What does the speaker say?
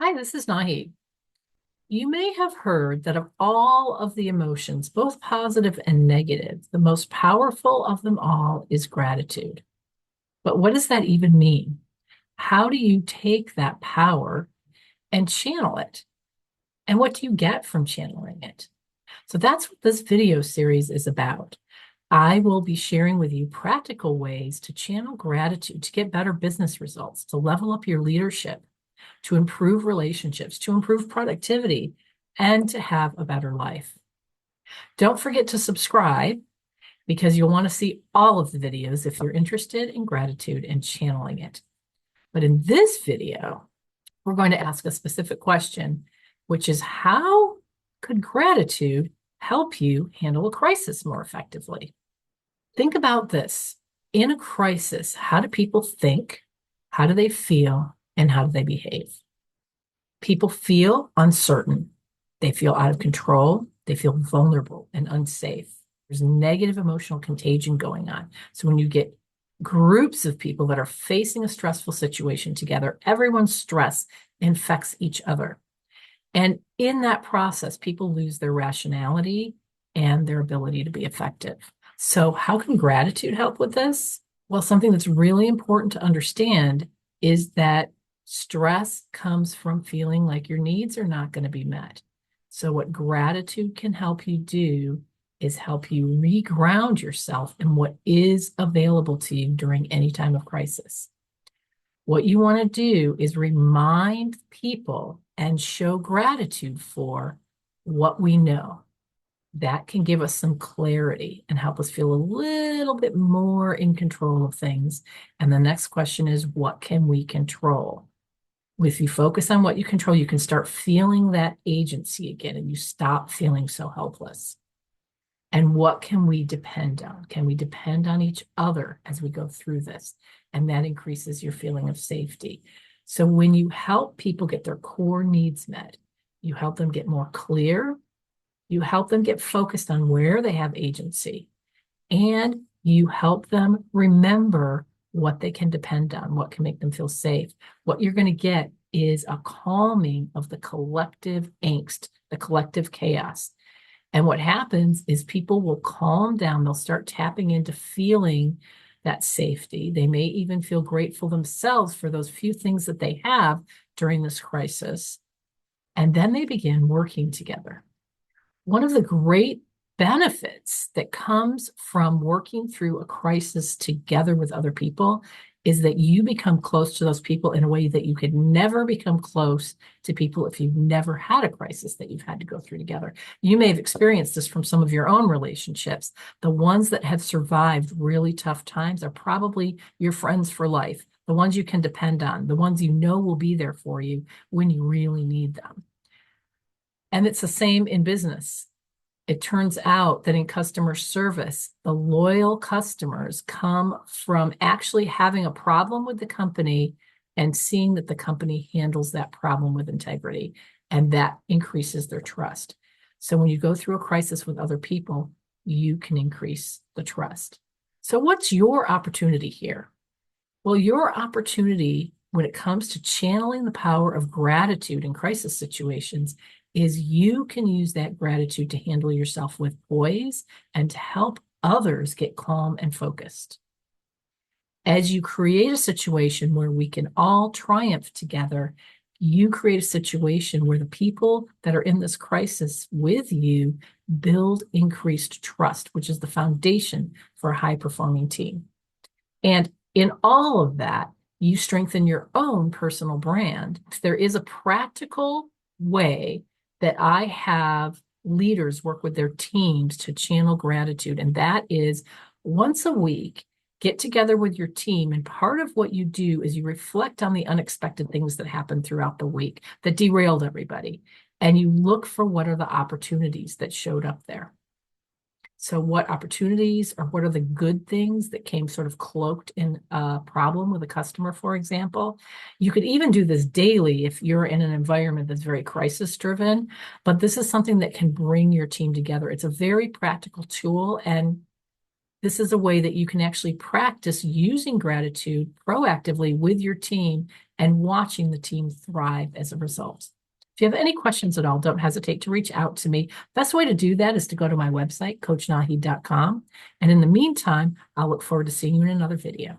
Hi, this is Nahi. You may have heard that of all of the emotions, both positive and negative, the most powerful of them all is gratitude. But what does that even mean? How do you take that power and channel it? And what do you get from channeling it? So that's what this video series is about. I will be sharing with you practical ways to channel gratitude to get better business results, to level up your leadership, to improve relationships, to improve productivity, and to have a better life. Don't forget to subscribe because you'll want to see all of the videos if you're interested in gratitude and channeling it. But in this video, we're going to ask a specific question, which is how could gratitude help you handle a crisis more effectively? Think about this. In a crisis, how do people think? How do they feel? And how do they behave? People feel uncertain. They feel out of control. They feel vulnerable and unsafe. There's negative emotional contagion going on. So when you get groups of people that are facing a stressful situation together, everyone's stress infects each other. And in that process, people lose their rationality and their ability to be effective. So, how can gratitude help with this? Well, something that's really important to understand is that stress comes from feeling like your needs are not going to be met. So, what gratitude can help you do is help you reground yourself in what is available to you during any time of crisis. What you want to do is remind people and show gratitude for what we know. That can give us some clarity and help us feel a little bit more in control of things. And the next question is, what can we control? If you focus on what you control, you can start feeling that agency again and you stop feeling so helpless. And what can we depend on? Can we depend on each other as we go through this? And that increases your feeling of safety. So when you help people get their core needs met, you help them get more clear, you help them get focused on where they have agency, and you help them remember what they can depend on, what can make them feel safe. What you're going to get is a calming of the collective angst, the collective chaos. And what happens is people will calm down. They'll start tapping into feeling that safety. They may even feel grateful themselves for those few things that they have during this crisis. And then they begin working together. One of the great benefits that comes from working through a crisis together with other people is that you become close to those people in a way that you could never become close to people if you've never had a crisis that you've had to go through together. You may have experienced this from some of your own relationships. The ones that have survived really tough times are probably your friends for life, the ones you can depend on, the ones you know will be there for you when you really need them. And it's the same in business. It turns out that in customer service, the loyal customers come from actually having a problem with the company and seeing that the company handles that problem with integrity, and that increases their trust. So when you go through a crisis with other people, you can increase the trust. So what's your opportunity here? Well, your opportunity when it comes to channeling the power of gratitude in crisis situations is you can use that gratitude to handle yourself with poise and to help others get calm and focused. As you create a situation where we can all triumph together, you create a situation where the people that are in this crisis with you build increased trust, which is the foundation for a high-performing team. And in all of that, you strengthen your own personal brand. There is a practical way that I have leaders work with their teams to channel gratitude, and that is once a week, get together with your team. And part of what you do is you reflect on the unexpected things that happened throughout the week that derailed everybody. And you look for what are the opportunities that showed up there. So what opportunities or what are the good things that came sort of cloaked in a problem with a customer, for example? You could even do this daily if you're in an environment that's very crisis driven, but this is something that can bring your team together. It's a very practical tool, and This is a way that you can actually practice using gratitude proactively with your team and watching the team thrive as a result. If you have any questions at all, don't hesitate to reach out to me. Best way to do that is to go to my website, coachnahi.com. And in the meantime, I'll look forward to seeing you in another video.